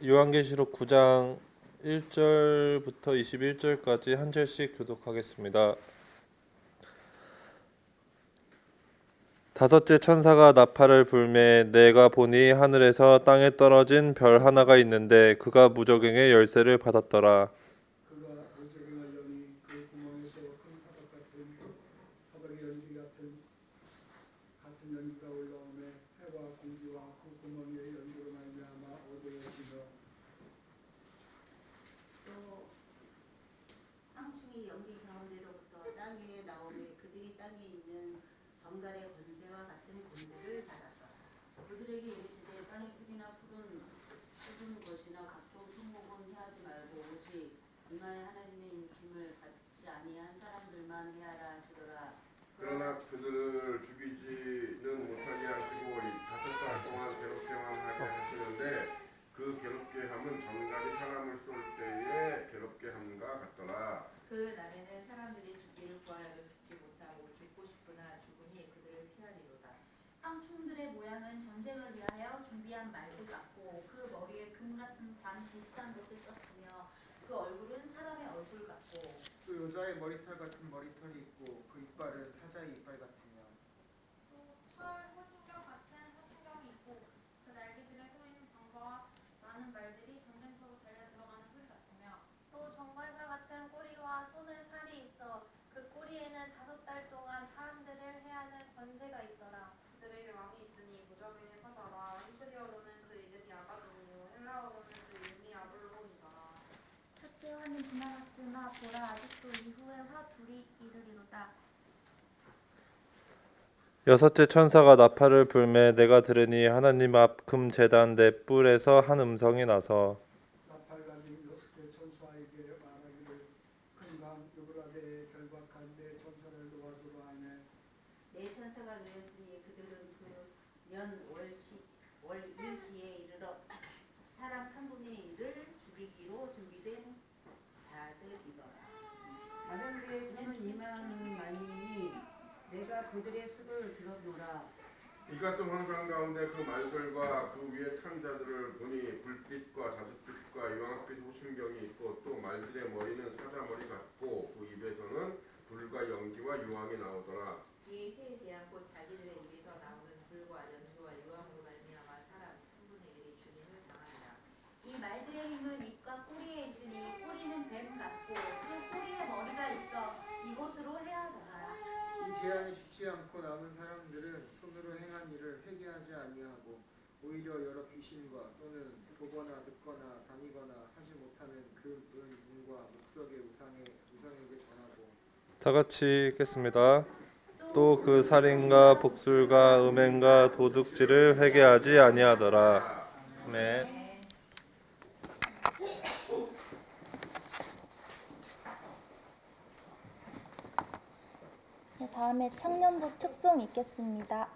요한계시록 9장 1절부터 21절까지 한 절씩 교독하겠습니다. 다섯째 천사가 나팔을 불매 내가 보니 하늘에서 땅에 떨어진 별 하나가 있는데 그가 무저갱의 열쇠를 받았더라. 그가 무저갱을 여니 그 구멍에서 큰 바닥 같은 바닥의 연기 같은 연기가 올라오매 해와 공기와 그 구멍의 연기로 말미암아 어두워지며 또 황충이 연기 가운데로부터 땅 위에 나오매 그들이 땅에 있는 정갈의 권세와 같은 권세를 받았더라. 그들에게 이르시되 땅의 풀이나 푸른 것이나 각종 손목은 해하지 말고 오직 임하의 하나님의 인침을 받지 아니한 사람들만 해하라 하시더라. 그러나 그들을 죽이지는 못하게 하시고 5달 동안 괴롭게 하게 하시는데 그 괴롭게 함은 정갈이 사람을 쏠 때에 괴롭게 함과 같더라. 그 날에는 사람들이 죽기를 구하여도 죽지 못하고 죽고 싶으나 죽음이 그들을 피하리로다. 황충들의 모양은 전쟁을 위하여 준비한 말들 같고 그 머리에 금 같은 관 비슷한 것을 썼으며 그 얼굴은 사람의 얼굴 같고 또 여자의 머리털 같은 머리털이 있고 그 이빨은 사자의 이빨 같으며 또 철 호신경 같은 호신경이 있고 그 날개들의 소리는 방과와 많은 말들이 전쟁터로 달려 들어가는 소리 같으며 또 정갈과 같은 꼬리와 손은 살이 있어 그 꼬리에는 5달 동안 사람들을 해하는 권세가 있더라. 그들에게 왕이 있으니 무저갱의 사자라. 히브리어로는 그 이름이 아바돈이요 헬라어로는 그 이름이 아볼론이더라. 첫째 화는 지나갔으나 보라 아직도 이후에 화 둘이 이르리로다. 여섯째 천사가 나팔을 불매 내가 들으니 하나님 앞 금 제단 네 뿔에서 한 음성이 나서 나팔 가진 여섯째 천사에게 말하기를 큰 강 유브라데에 결박한 네 천사를 도와주라 하며 네 천사가 놓였으니 그들은 그 년 월 일시에 이르러 사람 3분의 1을 죽이기로 준비된 자들이더라. 마련되의 수는 이만은 많으니 내가 그들의 수를 들어보라. 이 같은 환상 가운데 그 말들과 그 위에 탄 자들을 보니 불빛과 자줏빛과 유황빛 호심경이 있고 또 말들의 머리는 사자 머리 같고 그 입에서는 불과 연기와 유황이 나오더라. 이 세 재앙 곧 자기들의 입에서 나오는 불과 연기와 유황으로 말미암아 사람 3분의 1이 죽임을 당하리라. 이 말들의 힘은 입과 꼬리에 있으니 꼬리는 뱀 같고 그 꼬리에 머리가 있어 이곳으로 해하더라. 이 재앙이 죽지 않고 남은 사람들은 손으로 행한 일을 회개하지 아니하고 오히려 여러 귀신과 또는 보거나 듣거나 다니거나 하지 못하는 금, 은, 금과 목석의 우상에게 전하고 다 같이 읽겠습니다. 또 그 살인과 복술과 음행과 도둑질을 회개하지 아니하더라. 아멘. 네, 다음에 청년부 특송 읽겠습니다.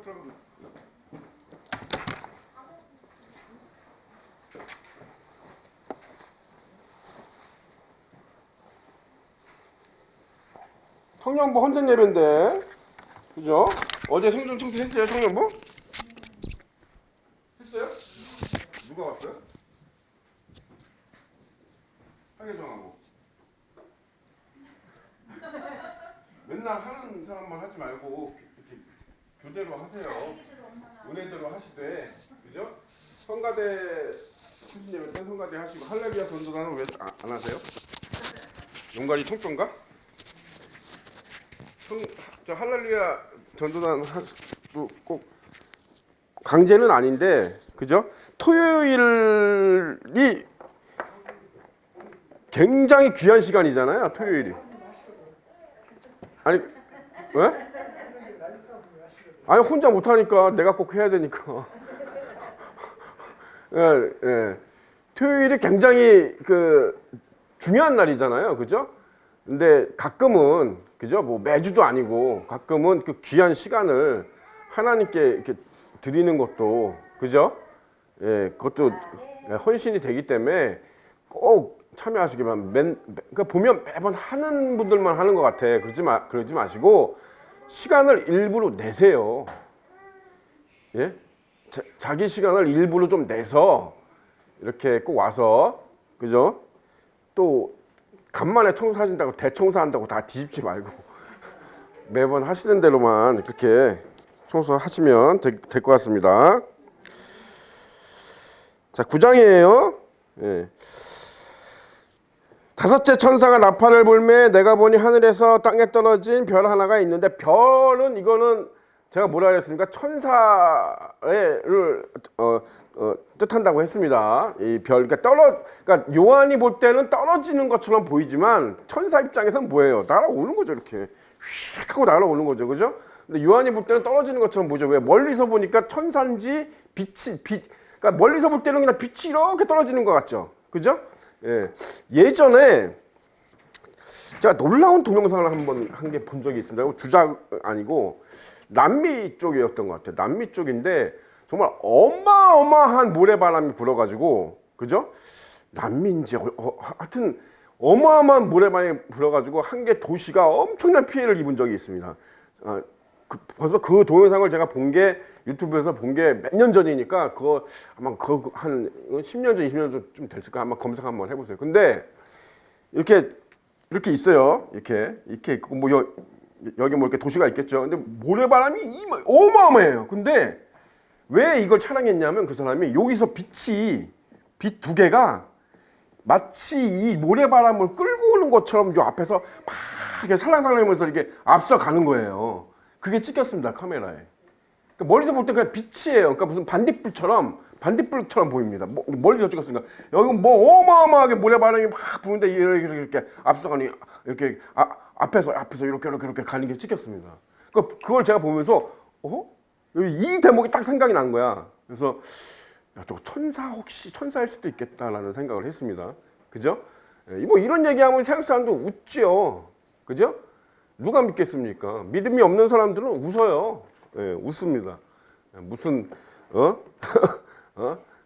들어가. 청년부 헌신 예배인데, 그죠? 어제 성전 청소했어요, 청년부? 했어요? 누가 왔어요? 하계정하고. 맨날 하는 사람만 하지 말고 이렇게 교대로 하세요. 은혜대로 하시되, 그죠? 성가대 출신 예배 때 성가대 하시고 할렐루야 전도단은 왜 안 하세요? 용가리 통병가? 저 할렐루야 전도단 꼭 강제는 아닌데, 그죠? 토요일이 굉장히 귀한 시간이잖아요. 토요일이. 아니, 왜? 아니 혼자 못하니까 내가 꼭 해야 되니까. 예, 예. 토요일이 굉장히 중요한 날이잖아요, 그죠? 근데 가끔은, 그죠? 뭐 매주도 아니고 가끔은 그 귀한 시간을 하나님께 이렇게 드리는 것도, 그죠? 예, 그것도 헌신이 되기 때문에 꼭 참여하시기 바랍니다. 그러니까 보면 매번 하는 분들만 하는 것 같아. 그러지 마시고 시간을 일부러 내세요. 예? 자기 시간을 일부러 좀 내서 이렇게 꼭 와서, 그죠? 또 간만에 청소하신다고 대청소한다고 다 뒤집지 말고 매번 하시는 대로만 그렇게 청소하시면 될 것 같습니다. 자, 9장이에요. 예. 다섯째 천사가 나팔을 불매 내가 보니 하늘에서 땅에 떨어진 별 하나가 있는데, 별은 이거는 제가 뭐라 그랬습니까? 천사를 뜻한다고 했습니다. 이 별, 그러니까 요한이 볼 때는 떨어지는 것처럼 보이지만 천사 입장에서는 뭐예요? 날아오는 거죠, 이렇게 휙 하고 날아오는 거죠, 그죠? 근데 요한이 볼 때는 떨어지는 것처럼 보죠. 왜? 멀리서 보니까 천사인지 그러니까 멀리서 볼 때는 그냥 빛이 이렇게 떨어지는 것 같죠, 그죠? 예. 예전에 제가 놀라운 동영상을 한번 한 게 본 적이 있습니다. 주작 아니고 남미 쪽이었던 것 같아요. 남미 쪽인데 정말 어마어마한 모래바람이 불어가지고, 그죠? 남미인지 하여튼 어마어마한 모래바람이 불어가지고 한 개 도시가 엄청난 피해를 입은 적이 있습니다. 벌써 그 동영상을 제가 본 게 유튜브에서 본 게 몇 년 전이니까 그거 아마 한 10년 전, 20년 전쯤 됐을까? 한번 검색 한번 해보세요. 근데 이렇게 있어요. 이렇게 있고 뭐 여기 뭐 이렇게 도시가 있겠죠. 근데 모래바람이 어마어마해요. 근데 왜 이걸 촬영했냐면 그 사람이 여기서 빛 두 개가 마치 이 모래바람을 끌고 오는 것처럼 요 앞에서 막 이렇게 살랑살랑하면서 이렇게 앞서가는 거예요. 그게 찍혔습니다, 카메라에. 그러니까 멀리서 볼 때 그냥 빛이에요. 그러니까 무슨 반딧불처럼 보입니다. 멀리서 찍었으니까 여기 뭐 어마어마하게 모래바람이 막 부는데 이렇게 앞서가니 이렇게 앞에서 이렇게 가는 게 찍혔습니다. 그걸 제가 보면서 이 대목이 딱 생각이 난 거야. 그래서 야, 저거 천사일 수도 있겠다라는 생각을 했습니다. 그죠? 뭐 이런 얘기하면 세상 사람도 웃죠. 그죠? 누가 믿겠습니까? 믿음이 없는 사람들은 웃어요. 예, 웃습니다. 무슨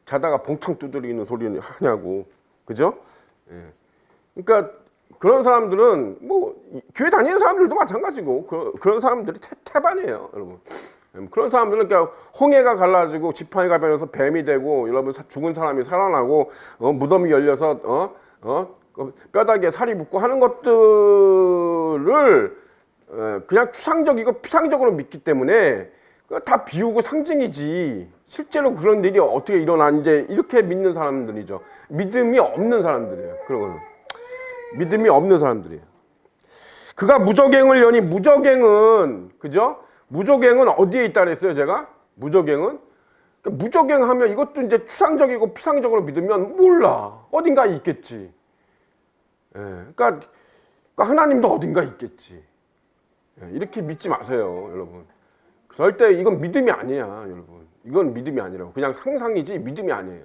자다가 봉창 두드리는 소리는 하냐고, 그죠? 예. 그러니까 그런 사람들은 뭐 교회 다니는 사람들도 마찬가지고 그런 사람들이 태반이에요, 여러분. 그런 사람들은 그러니까 홍해가 갈라지고 지팡이가 변해서 뱀이 되고, 여러분 죽은 사람이 살아나고 무덤이 열려서 뼈다귀에 살이 붙고 하는 것들을 그냥 추상적이고 피상적으로 믿기 때문에 다 비우고 상징이지 실제로 그런 일이 어떻게 일어나는지 이렇게 믿는 사람들이죠. 믿음이 없는 사람들이에요. 그런 거는 믿음이 없는 사람들이에요. 그가 무저갱을 여니, 무저갱은, 그죠? 무저갱은 어디에 있다 그랬어요, 제가? 무저갱은? 그러니까 무저갱하면 이것도 이제 추상적이고 피상적으로 믿으면 몰라. 어딘가 있겠지. 예, 그러니까 하나님도 어딘가 있겠지. 예, 이렇게 믿지 마세요, 여러분. 절대 이건 믿음이 아니야, 여러분. 이건 믿음이 아니라고. 그냥 상상이지 믿음이 아니에요.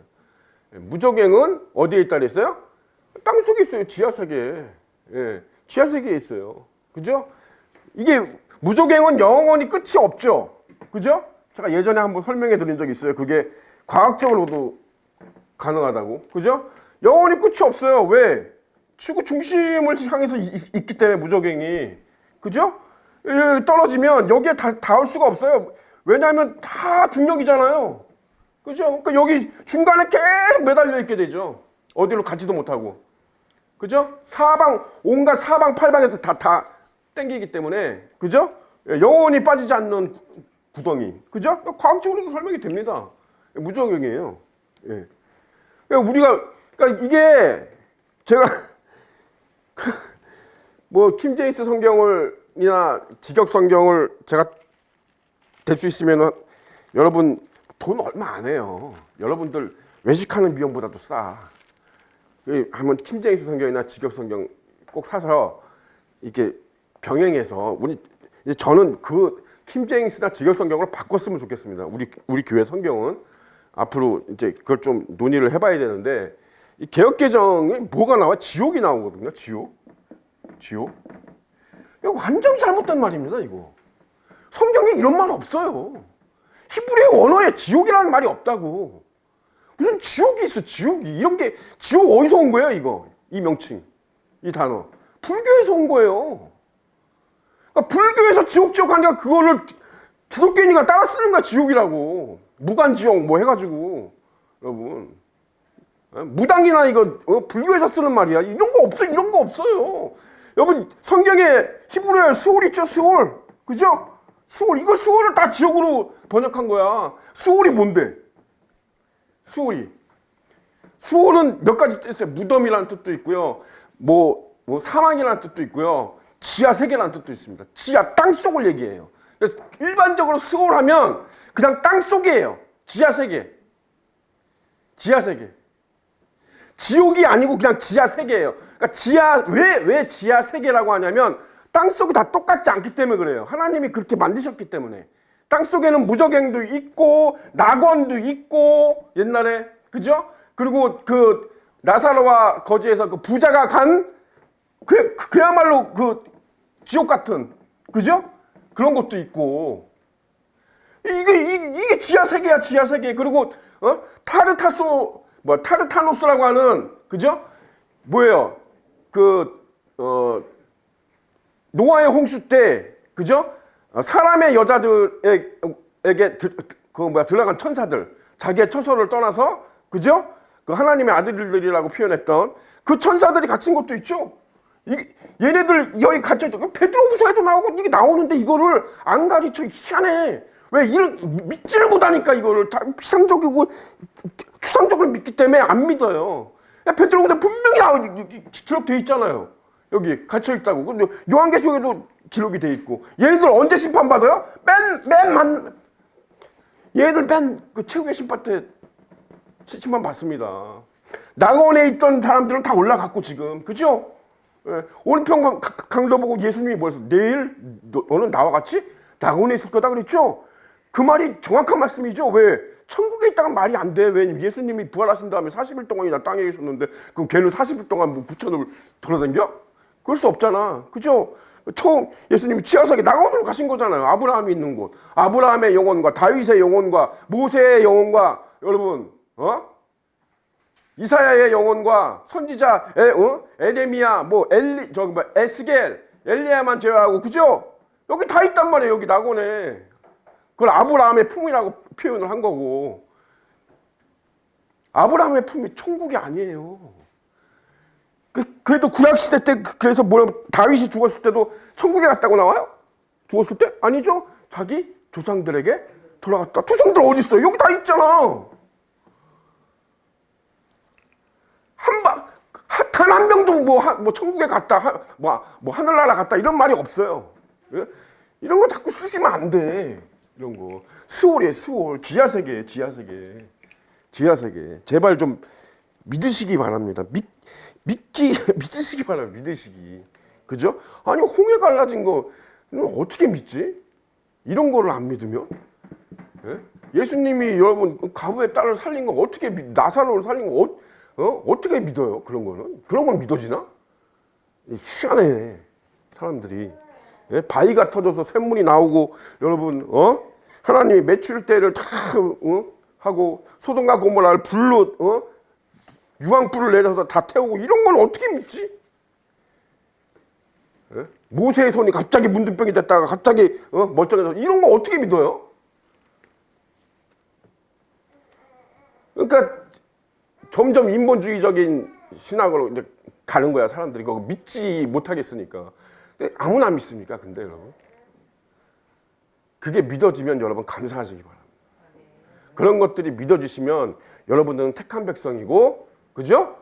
예, 무저갱은 어디에 있다 그랬어요? 땅속에 있어요, 지하세계에. 예, 지하세계에 있어요. 그죠? 이게 무저갱은 영원히 끝이 없죠. 그죠? 제가 예전에 한번 설명해 드린 적이 있어요. 그게 과학적으로도 가능하다고. 그죠? 영원히 끝이 없어요. 왜? 지구 중심을 향해서 있기 때문에 무적행이. 그죠? 떨어지면 여기에 닿을 수가 없어요. 왜냐하면 다 중력이잖아요. 그죠? 그러니까 여기 중간에 계속 매달려 있게 되죠. 어디로 가지도 못하고. 그죠? 온갖 사방팔방에서 다 땡기기 때문에. 그죠? 영원히 빠지지 않는 구덩이. 그죠? 과학적으로도 설명이 됩니다. 무적행이에요. 예. 그러니까 이게 제가 뭐 킹제임스 성경을이나 직역 성경을 제가 될 수 있으면은 여러분 돈 얼마 안 해요. 여러분들 외식하는 비용보다도 싸. 한번 킹제임스 성경이나 직역 성경 꼭 사서 이렇게 병행해서 저는 그 킹제임스나 직역 성경을 바꿨으면 좋겠습니다. 우리 교회 성경은 앞으로 이제 그걸 좀 논의를 해봐야 되는데 이 개역 개정에 뭐가 나와? 지옥이 나오거든요. 지옥. 이거 완전히 잘못된 말입니다. 이거 성경에 이런 말 없어요. 히브리 언어에 지옥이라는 말이 없다고. 무슨 지옥이 있어? 지옥이 이런 게 지옥 어디서 온 거예요? 이거 이 명칭 이 단어 불교에서 온 거예요. 그러니까 불교에서 지옥 하니까 그거를 기독교인이가 따라 쓰는 거야. 지옥이라고 무간지옥 뭐 해가지고 여러분 무당이나 이거 불교에서 쓰는 말이야. 이런 거 없어요. 여러분 성경에 히브리어에 수올 있죠. 수올 그죠? 이거 수올을 다 지옥으로 번역한 거야. 수올이 뭔데? 수올은 몇 가지 뜻이 있어요. 무덤이라는 뜻도 있고요. 뭐 사망이라는 뜻도 있고요. 지하 세계라는 뜻도 있습니다. 지하 땅 속을 얘기해요. 그래서 일반적으로 수올하면 그냥 땅 속이에요. 지하 세계. 지옥이 아니고 그냥 지하 세계예요. 그러니까 왜 지하 세계라고 하냐면 땅 속이 다 똑같지 않기 때문에 그래요. 하나님이 그렇게 만드셨기 때문에. 땅 속에는 무적행도 있고 낙원도 있고 옛날에 그죠? 그리고 그 나사로와 거지에서 그 부자가 간 그야말로 그 지옥 같은 그죠? 그런 것도 있고 이게 지하 세계야. 지하 세계. 그리고 타르타노스라고 하는 그죠? 뭐예요? 노아의 홍수 때 그죠? 사람의 여자들에게 들어간 천사들 자기의 처소를 떠나서 그죠? 그 하나님의 아들들이라고 표현했던 그 천사들이 갇힌 것도 있죠. 얘네들 여기 갇혀 있고 베드로후서에도 나오고 이게 나오는데 이거를 안 가르쳐. 희한해. 왜 믿지를 못하니까 이거를 다 피상적이고 추상적으로 믿기 때문에 안 믿어요. 베드로후서 분명히 기록돼 있잖아요. 여기 갇혀 있다고. 근데 요한계시록에도 기록이 돼 있고. 얘네들 언제 심판받아요? 얘네들 그 최후의 심판 때 심판 받습니다. 낙원에 있던 사람들은 다 올라갔고 지금 그죠? 올평 강도 보고 예수님이 뭐랬어? 내일 너는 나와 같이 낙원에 있을 거다 그랬죠? 그 말이 정확한 말씀이죠. 왜? 천국에 있다가 말이 안 돼. 왜냐면 예수님이 부활하신 다음에 40일 동안이나 땅에 계셨는데 그럼 걔는 40일 동안 뭐 부천을 돌아다녀? 그럴 수 없잖아. 그죠? 처음 예수님이 지하석에 낙원으로 가신 거잖아요. 아브라함이 있는 곳. 아브라함의 영혼과 다윗의 영혼과 모세의 영혼과 여러분 이사야의 영혼과 선지자 에레미야 에스겔 엘리야만 제외하고 그죠? 여기 다 있단 말이에요. 여기 낙원에. 그걸 아브라함의 품이라고 표현을 한 거고 아브라함의 품이 천국이 아니에요. 그래도 구약시대 때 그래서 다윗이 죽었을 때도 천국에 갔다고 나와요? 죽었을 때? 아니죠. 자기 조상들에게 돌아갔다. 조상들 어디 있어요? 여기 다 있잖아. 단 한 명도 뭐 천국에 갔다 하늘나라 갔다 이런 말이 없어요. 이런 거 자꾸 쓰시면 안 돼. 이런 거 수월이에요. 수월. 지하세계. 제발 좀 믿으시기 바랍니다. 믿으시기 바랍니다. 믿으시기. 그죠? 아니 홍해 갈라진 거 어떻게 믿지? 이런 거를 안 믿으면? 예수님이 여러분 가부의 딸을 살린 거 어떻게 나사로를 살린 거 어떻게 믿어요? 그런 거는? 그런 건 믿어지나? 희한해 사람들이. 바위가 터져서 샘물이 나오고 여러분 하나님이 메추릴 때를 다 하고 소돔과 고모라를 불로 유황불을 내려서 다 태우고 이런 건 어떻게 믿지? 예? 모세의 손이 갑자기 문둥병이 됐다가 갑자기 멀쩡해서 이런 거 어떻게 믿어요? 그러니까 점점 인본주의적인 신학으로 이제 가는 거야. 사람들이 그거 믿지 못하겠으니까. 근데 아무나 안 믿습니까? 근데 여러분 그게 믿어지면 여러분 감사하시기 바랍니다. 그런 것들이 믿어지시면 여러분들은 택한 백성이고, 그죠?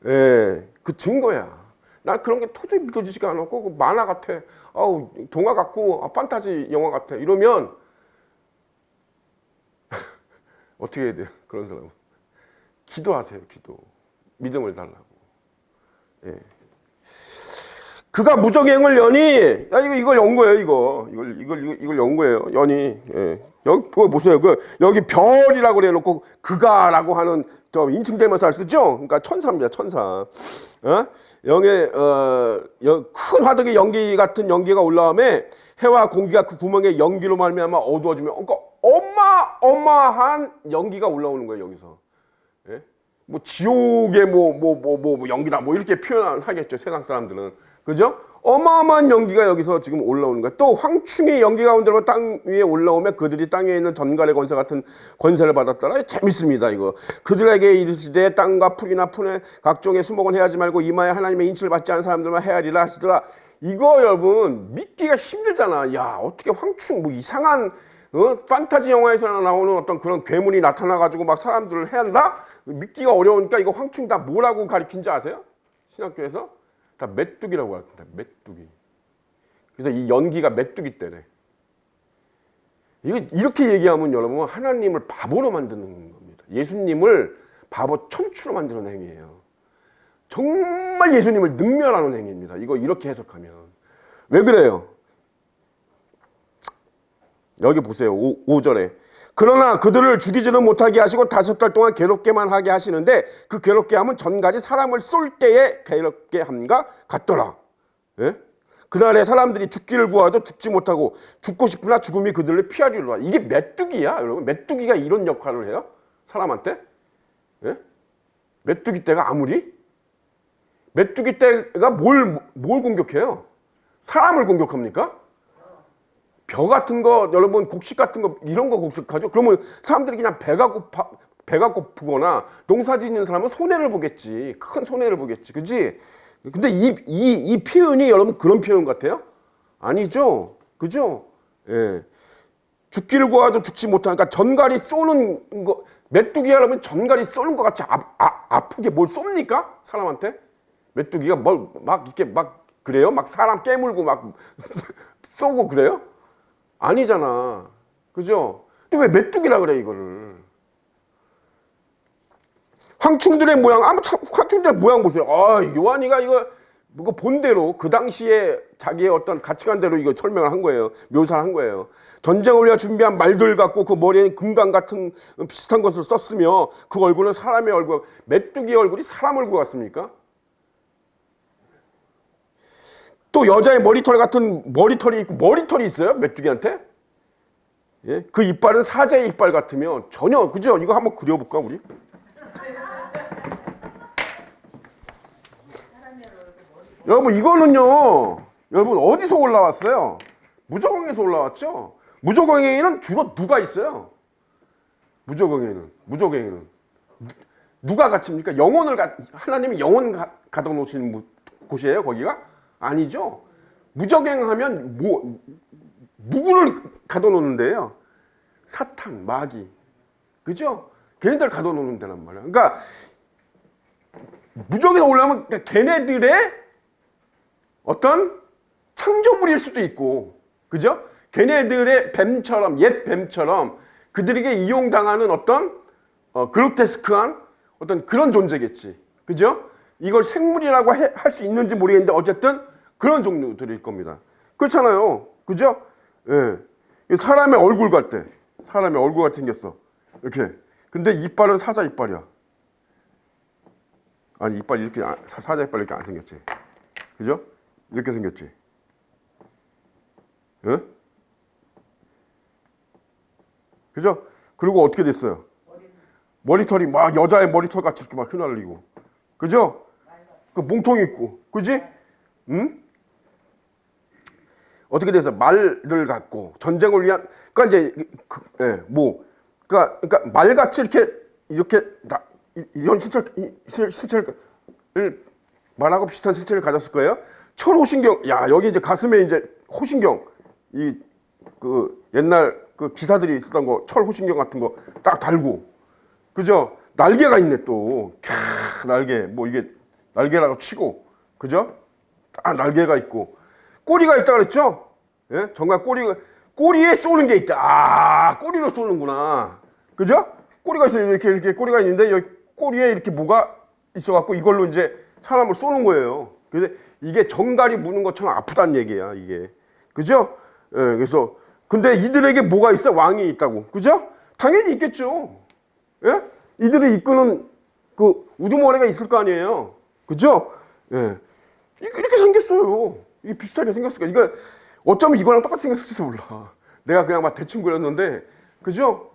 예, 그 증거야. 나 그런 게 도저히 믿어지지가 않았고 그 만화 같아. 아우 동화 같고 판타지 영화 같아. 이러면 어떻게 해야 돼요? 그런 사람은 기도하세요. 기도. 믿음을 달라고. 예. 그가 무적행을 연히, 이걸 연 거예요. 이걸 연 거예요. 연히. 예. 여기 그거 보세요. 여기 별이라고 그래놓고 그가라고 하는 저 인칭대명사를 쓰죠. 그러니까 천사입니다. 천사. 영의 큰 화덕의 연기 같은 연기가 올라오면 해와 공기가 그 구멍에 연기로 말미암아 어두워지면, 그러니까 어마어마한 연기가 올라오는 거예요. 여기서. 예? 뭐 지옥의 뭐 연기다 뭐 이렇게 표현하겠죠. 세상 사람들은. 그죠? 어마어마한 연기가 여기서 지금 올라오는 거야. 또 황충의 연기 가운데로 땅 위에 올라오면 그들이 땅에 있는 전갈의 권세 같은 권세를 받았더라. 재밌습니다. 이거. 그들에게 이르시되 땅과 풀이나 풀에 각종의 수목은 해하지 말고 이마에 하나님의 인치를 받지 않은 사람들만 해하리라 하시더라. 이거 여러분 믿기가 힘들잖아. 야, 어떻게 황충 뭐 이상한 판타지 영화에서 나오는 어떤 그런 괴물이 나타나가지고 막 사람들을 해야 한다? 믿기가 어려우니까 이거 황충 다 뭐라고 가리킨지 아세요? 신학교에서? 다 메뚜기라고 합니다. 메뚜기. 그래서 이 연기가 메뚜기 때래. 이렇게 얘기하면 여러분 하나님을 바보로 만드는 겁니다. 예수님을 바보 천추로 만드는 행위예요. 정말 예수님을 능멸하는 행위입니다. 이거 이렇게 해석하면. 왜 그래요? 여기 보세요. 5절에. 그러나 그들을 죽이지는 못하게 하시고 5달 동안 괴롭게만 하게 하시는데 그 괴롭게 함은 전갈이 사람을 쏠 때에 괴롭게 함과 같더라. 예? 그날에 사람들이 죽기를 구하도 죽지 못하고 죽고 싶으나 죽음이 그들을 피하리로라. 이게 메뚜기야, 여러분. 메뚜기가 이런 역할을 해요? 사람한테? 예? 메뚜기 떼가 아무리? 메뚜기 떼가 뭘 공격해요? 사람을 공격합니까? 벼 같은 거, 여러분 곡식 같은 거 이런 거 곡식하죠. 그러면 사람들이 그냥 배가 고프거나 농사 짓는 사람은 손해를 보겠지. 큰 손해를 보겠지. 그지? 근데 이 표현이 여러분 그런 표현 같아요? 아니죠. 그죠? 예. 죽기를 구하도 죽지 못하니까 전갈이 쏘는 거, 메뚜기가 여러분 전갈이 쏘는 것 같이 아프게 뭘 쏩니까? 사람한테? 메뚜기가 뭘 막 이렇게 막 그래요? 막 사람 깨물고 막 쏘고 그래요? 아니잖아. 그죠? 근데 왜 메뚜기라 그래, 이거를? 황충들의 모양, 황충들의 모양 보세요. 요한이가 이거 본대로, 그 당시에 자기의 어떤 가치관대로 이거 설명을 한 거예요. 묘사를 한 거예요. 전쟁을 위해 준비한 말들 갖고 그 머리에는 금강 같은 비슷한 것을 썼으며 그 얼굴은 사람의 얼굴, 메뚜기 얼굴이 사람 얼굴 같습니까? 또 여자의 머리털 같은 머리털이 있고, 머리털이 있어요? 메뚜기한테? 예? 그 이빨은 사자의 이빨 같으면 전혀, 그죠? 이거 한번 그려볼까, 우리? 여러분, 이거는요, 여러분, 어디서 올라왔어요? 무저공에서 올라왔죠? 무저공에는 주로 누가 있어요? 무저공에는. 누가 갇힙니까? 하나님이 영혼 가둬 놓으시는 곳이에요, 거기가? 아니죠. 무적행하면 누구를 가둬놓는데요? 사탄, 마귀. 그죠? 걔네들 가둬놓는 데란 말이야. 그러니까 무적에 올라오면 걔네들의 어떤 창조물일 수도 있고, 그죠? 걔네들의 뱀처럼, 옛 뱀처럼 그들에게 이용당하는 어떤 그로테스크한 어떤 그런 존재겠지. 그죠? 이걸 생물이라고 할 수 있는지 모르겠는데 어쨌든 그런 종류들일 겁니다. 그렇잖아요. 그죠? 예. 사람의 얼굴 같대. 사람의 얼굴 같이 생겼어. 이렇게. 근데 이빨은 사자 이빨이야. 아니, 이빨 이렇게, 사자 이빨 이렇게 안 생겼지. 그죠? 이렇게 생겼지. 예? 그죠? 그리고 어떻게 됐어요? 머리털이 막 여자의 머리털 같이 이렇게 막 휘날리고, 그죠? 그 몽통 있고, 그지? 응? 어떻게 돼서 말을 갖고 전쟁을 위한, 그러니까 이제 그러니까 말같이 이렇게 이런 신체를 말하고 비슷한 신체를 가졌을 거예요. 철호신경, 야 여기 이제 가슴에 이제 호신경, 그 옛날 그 기사들이 있었던 거 철호신경 같은 거 딱 달고, 그죠? 날개가 있네 또, 날개, 뭐 이게 날개라고 치고, 그죠? 딱 날개가 있고, 꼬리가 있다 그랬죠? 예? 정말 꼬리에 쏘는 게 있다. 아, 꼬리로 쏘는구나. 그죠? 꼬리가 있어요. 이렇게 꼬리가 있는데 여기 꼬리에 이렇게 뭐가 있어갖고 이걸로 이제 사람을 쏘는 거예요. 그래서 이게 정갈이 무는 것처럼 아프다는 얘기야, 이게. 그죠? 예, 그래서 근데 이들에게 뭐가 있어? 왕이 있다고. 그죠? 당연히 있겠죠. 예? 이들을 이끄는 그 우두머리가 있을 거 아니에요. 그죠? 예. 이렇게 생겼어요. 이게 비슷하게 생겼을까? 이거 어쩌면 이거랑 똑같이 생겼을지도 몰라. 내가 그냥 막 대충 그렸는데, 그죠?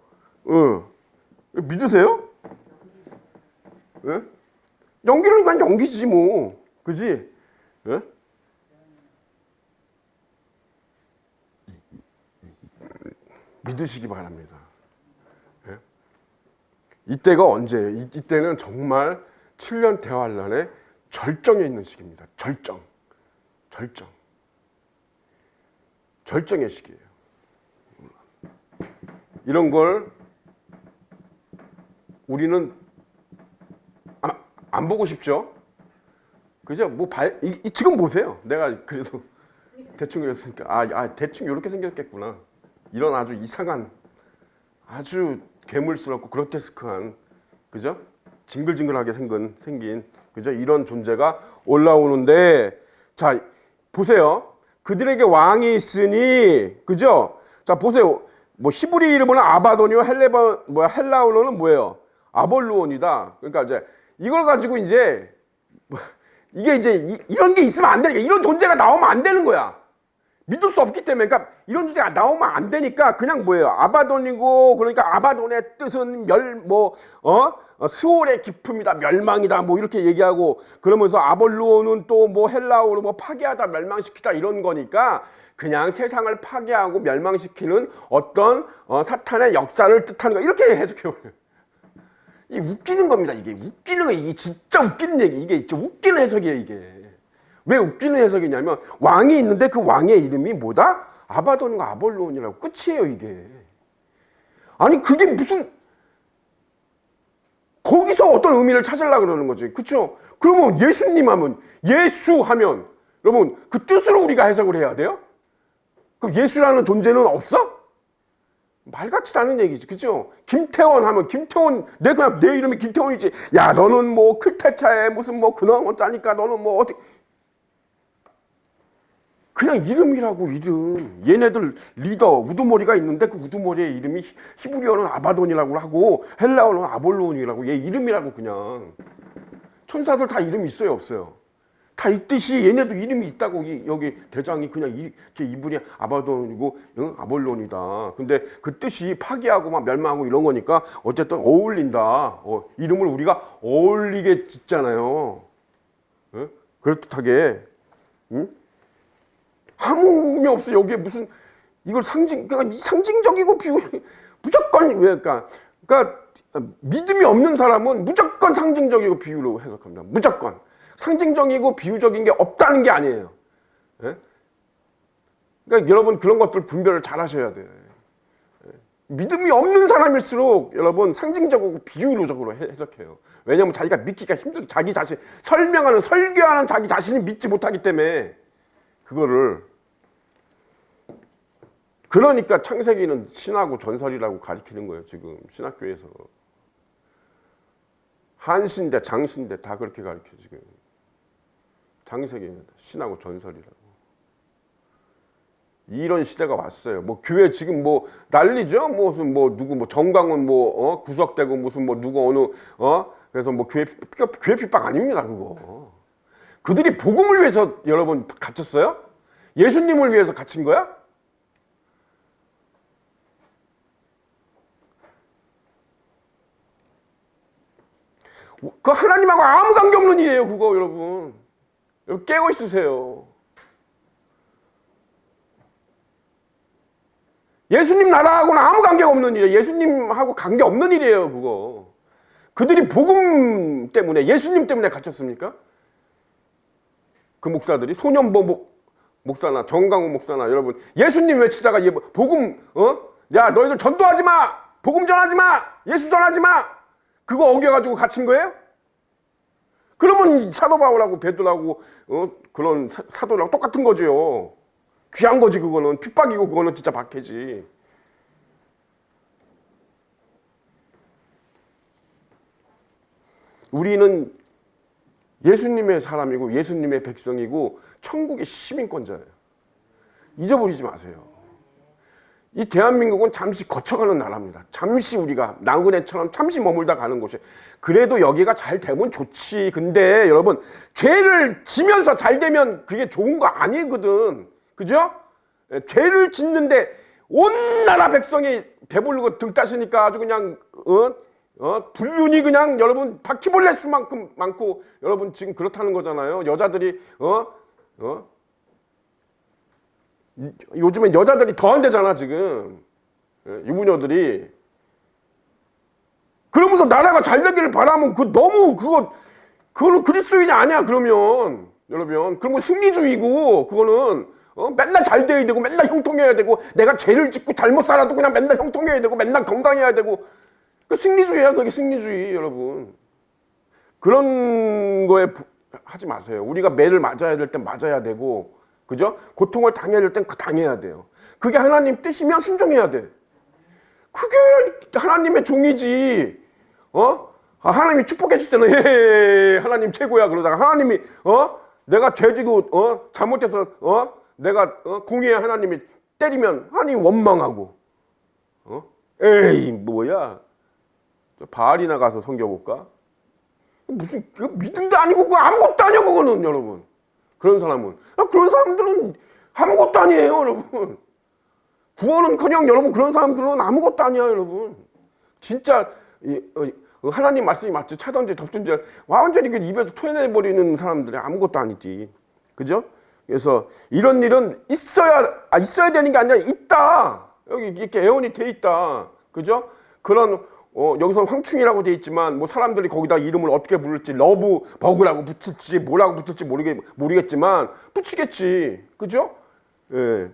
믿으세요? 예? 연기는 그냥 연기지 뭐, 그지? 예? 믿으시기 바랍니다. 예? 이때가 언제예요? 이때는 정말 7년 대환란의 절정에 있는 시기입니다. 절정의 시기예요. 이런 걸 우리는 안 보고 싶죠? 그죠? 지금 보세요. 내가 그래도 대충 그렸으니까 대충 이렇게 생겼겠구나. 이런 아주 이상한, 아주 괴물스럽고 그로테스크한, 그죠? 징글징글하게 생긴 그죠? 이런 존재가 올라오는데, 자 보세요. 그들에게 왕이 있으니, 그죠? 자 보세요. 뭐 히브리 이름은 아바돈이요, 헬라어로는 뭐예요? 아볼루온이다. 그러니까 이제 이걸 가지고 이제 이게 이제 이런 게 있으면 안 되니까, 이런 존재가 나오면 안 되는 거야. 믿을 수 없기 때문에. 그러니까 이런 존재가 나오면 안 되니까 그냥 뭐예요? 아바돈이고, 그러니까 아바돈의 뜻은 스올의 기품이다, 멸망이다, 뭐 이렇게 얘기하고, 그러면서 아볼루온은 또 뭐 헬라어로 뭐 파괴하다, 멸망시키다 이런 거니까 그냥 세상을 파괴하고 멸망시키는 어떤 사탄의 역사를 뜻하는 거, 이렇게 해석해버려요. 이 웃기는 겁니다. 이게 웃기는 거, 이게 진짜 웃기는 얘기, 이게 진짜 웃기는 해석이에요. 이게 왜 웃기는 해석이냐면, 왕이 있는데 그 왕의 이름이 뭐다? 아바돈과 아볼론이라고, 끝이에요 이게. 아니 그게 무슨, 거기서 어떤 의미를 찾으려고 그러는 거지, 그렇죠? 그러면 예수님 하면, 예수 하면 여러분 그 뜻으로 우리가 해석을 해야 돼요? 그럼 예수라는 존재는 없어? 말 같지도 않은 얘기지, 그죠? 김태원 하면 김태원, 내 이름이 김태원이지. 야 너는 뭐 클테차에 무슨 뭐 근황원 짜니까 너는 뭐 어떻게, 그냥 이름이라고, 이름. 얘네들 리더 우두머리가 있는데 그 우두머리의 이름이 히브리어는 아바돈이라고 하고 헬라어는 아볼론이라고, 얘 이름이라고. 그냥 천사들 다 이름이 있어요, 없어요? 다 있듯이 얘네도 이름이 있다고. 여기 대장이 그냥 이렇게 이분이 아바돈이고 아볼론이다. 근데 그 뜻이 파괴하고 막 멸망하고 이런 거니까 어쨌든 어울린다. 이름을 우리가 어울리게 짓잖아요. 그럴듯하게. 응? 아무 의미 없어. 여기에 무슨 이걸 그러니까 상징적이고 무조건, 왜 그러니까 믿음이 없는 사람은 무조건 상징적이고 비유로 해석합니다. 무조건 상징적이고 비유적인 게 없다는 게 아니에요. 예? 그러니까 여러분 그런 것들 분별을 잘 하셔야 돼요. 믿음이 없는 사람일수록 여러분 상징적이고 비유적으로 해석해요. 왜냐하면 자기가 믿기가 힘들고, 자기 자신 설교하는 자기 자신이 믿지 못하기 때문에 그거를. 그러니까 창세기는 신하고 전설이라고 가리키는 거예요. 지금 신학교에서 한신대, 장신대 다 그렇게 가르쳐. 지금 창세기는 신하고 전설이라고. 이런 시대가 왔어요. 뭐 교회 지금 뭐 난리죠. 무슨 뭐 누구 뭐 정광훈 뭐 구속되고, 무슨 뭐 누구 어느 그래서 뭐 교회 핍박 아닙니다. 그거 그들이 복음을 위해서 여러분 갇혔어요? 예수님을 위해서 갇힌 거야? 그 하나님하고 아무 관계없는 일이에요. 그거 여러분. 여러분 깨고 있으세요. 예수님 나라하고는 아무 관계가 없는 일이에요. 예수님하고 관계없는 일이에요. 그거. 그들이 복음 때문에 예수님 때문에 갇혔습니까? 그 목사들이 소년보 목사나 정강호 목사나 여러분 예수님 외치다가 복음 야 너희들 전도하지 마 복음 전하지 마 예수 전하지 마 그거 어겨가지고 갇힌 거예요? 그러면 사도 바울하고 베드로하고 그런 사도랑 똑같은 거죠. 귀한 거지 그거는 핍박이고 그거는 진짜 박해지. 우리는 예수님의 사람이고 예수님의 백성이고 천국의 시민권자예요. 잊어버리지 마세요. 이 대한민국은 잠시 거쳐가는 나라입니다. 잠시 우리가 나그네처럼 잠시 머물다 가는 곳이에요. 그래도 여기가 잘 되면 좋지. 근데 여러분 죄를 지면서 잘 되면 그게 좋은 거 아니거든. 그죠? 죄를 짓는데 온 나라 백성이 배부르고 등 따시니까 아주 그냥 불륜이 그냥 여러분 바퀴벌레 수만큼 많고 여러분 지금 그렇다는 거잖아요. 여자들이 요즘엔 여자들이 더 안 되잖아 지금 유부녀들이. 그러면서 나라가 잘 되기를 바라면 그거는 그리스도인이 아니야. 그러면 여러분 그런 거 승리주의고 그거는 맨날 잘 돼야 되고 맨날 형통해야 되고 내가 죄를 짓고 잘못 살아도 그냥 맨날 형통해야 되고 맨날 건강해야 되고 그 승리주의야. 그게 승리주의 여러분. 그런 거에 하지 마세요. 우리가 매를 맞아야 될 땐 맞아야 되고 그죠? 고통을 당해야 될 땐 당해야 돼요. 그게 하나님 뜻이면 순종해야 돼. 그게 하나님의 종이지. 하나님이 축복해 줄 때는 헤헤 하나님 최고야 그러다가 하나님이 내가 죄지고 잘못해서 내가 공의의 하나님이 때리면 하나님 원망하고 에이 뭐야 바알이나 가서 섬겨볼까? 무슨 믿음도 아니고 그거 아무것도 아니야 그거는 여러분. 그런 사람은 그런 사람들은 아무것도 아니에요 여러분. 구원은커녕 여러분 그런 사람들은 아무것도 아니야 여러분. 진짜 하나님 말씀이 맞죠. 차든지 덮든지 완전히 그 입에서 토해내버리는 사람들이 아무것도 아니지. 그죠? 그래서 이런 일은 있어야 되는 게 아니라 있다. 여기 이렇게 애원이 돼 있다. 그죠? 그런 여기서 황충이라고 돼 있지만 뭐 사람들이 거기다 이름을 어떻게 부를지 러브 버그라고 붙일지 뭐라고 붙일지 모르겠지만 붙이겠지. 그죠? 예.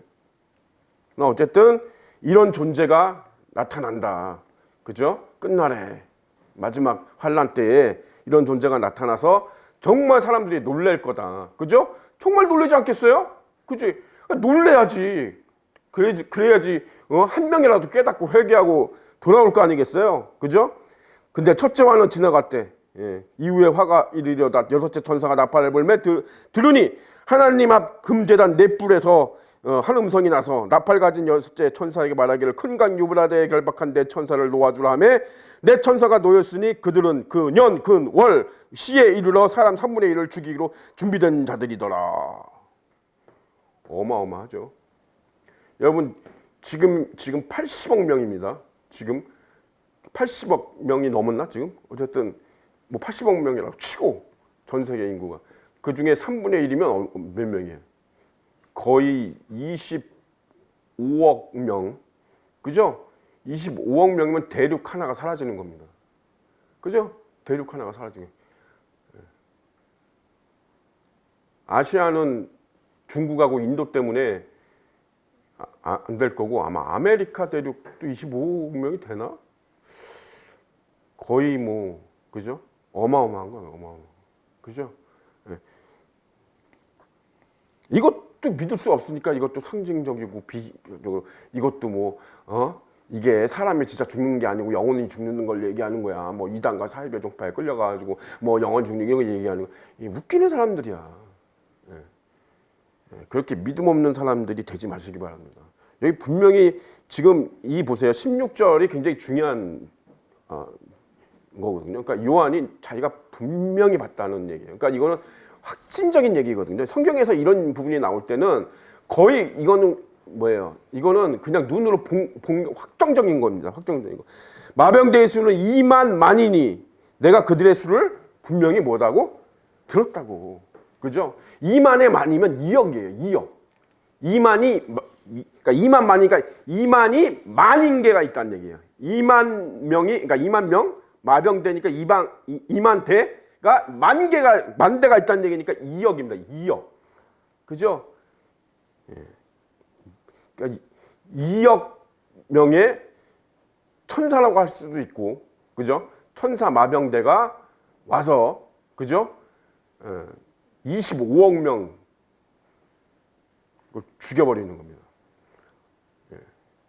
어쨌든 이런 존재가 나타난다. 그죠? 끝날에 마지막 환란 때에 이런 존재가 나타나서 정말 사람들이 놀랄 거다. 그죠? 정말 놀라지 않겠어요? 그지? 놀래야지. 그래야지 한 명이라도 깨닫고 회개하고 돌아올 거 아니겠어요? 그죠? 근데 첫째 화는 지나갔대. 예. 이후에 화가 이르려다 여섯째 천사가 나팔을 불매 들으니 하나님 앞 금제단 넷불에서 한 음성이 나서 나팔 가진 여섯째 천사에게 말하기를 큰 강 유브라데에 결박한 내 천사를 놓아주라 하며 내 천사가 놓였으니 그들은 그 년, 근, 월, 시에 이르러 사람 3분의 1을 죽이기로 준비된 자들이더라. 어마어마하죠. 여러분 지금 80억 명입니다. 지금 80억 명이 넘었나 지금? 어쨌든 뭐 80억 명이라고 치고 전 세계 인구가 그 중에 3분의 1이면 몇 명이에요? 거의 25억 명. 그죠? 25억 명이면 대륙 하나가 사라지는 겁니다. 그죠? 대륙 하나가 사라지는 거예요. 아시아는 중국하고 인도 때문에 안 될 거고 아마 아메리카 대륙도 25억 명이 되나? 거의 뭐 그죠? 어마어마한 거예요. 어마어마. 그죠? 네. 이것도 믿을 수 없으니까 이것도 상징적이고 비적으로 이것도 뭐 이게 사람이 진짜 죽는 게 아니고 영혼이 죽는 걸 얘기하는 거야. 뭐 이단과 사이비 종파에 끌려가지고 뭐 영혼 죽는 이런 거 얘기하는 거. 웃기는 사람들이야. 네. 그렇게 믿음 없는 사람들이 되지 마시기 바랍니다. 여기 분명히 지금 이 보세요. 16절이 굉장히 중요한 거거든요. 그러니까 요한이 자기가 분명히 봤다는 얘기예요. 그러니까 이거는 확신적인 얘기거든요. 성경에서 이런 부분이 나올 때는 거의 이거는 뭐예요? 이거는 그냥 눈으로 본 확정적인 겁니다. 확정적인 거. 마병대의 수는 2만 만이니 내가 그들의 수를 분명히 뭐다고? 들었다고. 그죠? 2만의 만이면 2억이에요. 2억. 2만이 그러니까 2만 만이니까 2만이 만인 개가 있다는 얘기예요. 2만 명이 그러니까 2만 명 마병되니까 2만 대가 만 대가 있다는 얘기니까 2억입니다. 2억. 그죠? 예. 그러니까 2억 명의 천사라고 할 수도 있고, 그죠? 천사 마병대가 와서, 그죠? 25억 명 죽여버리는 겁니다.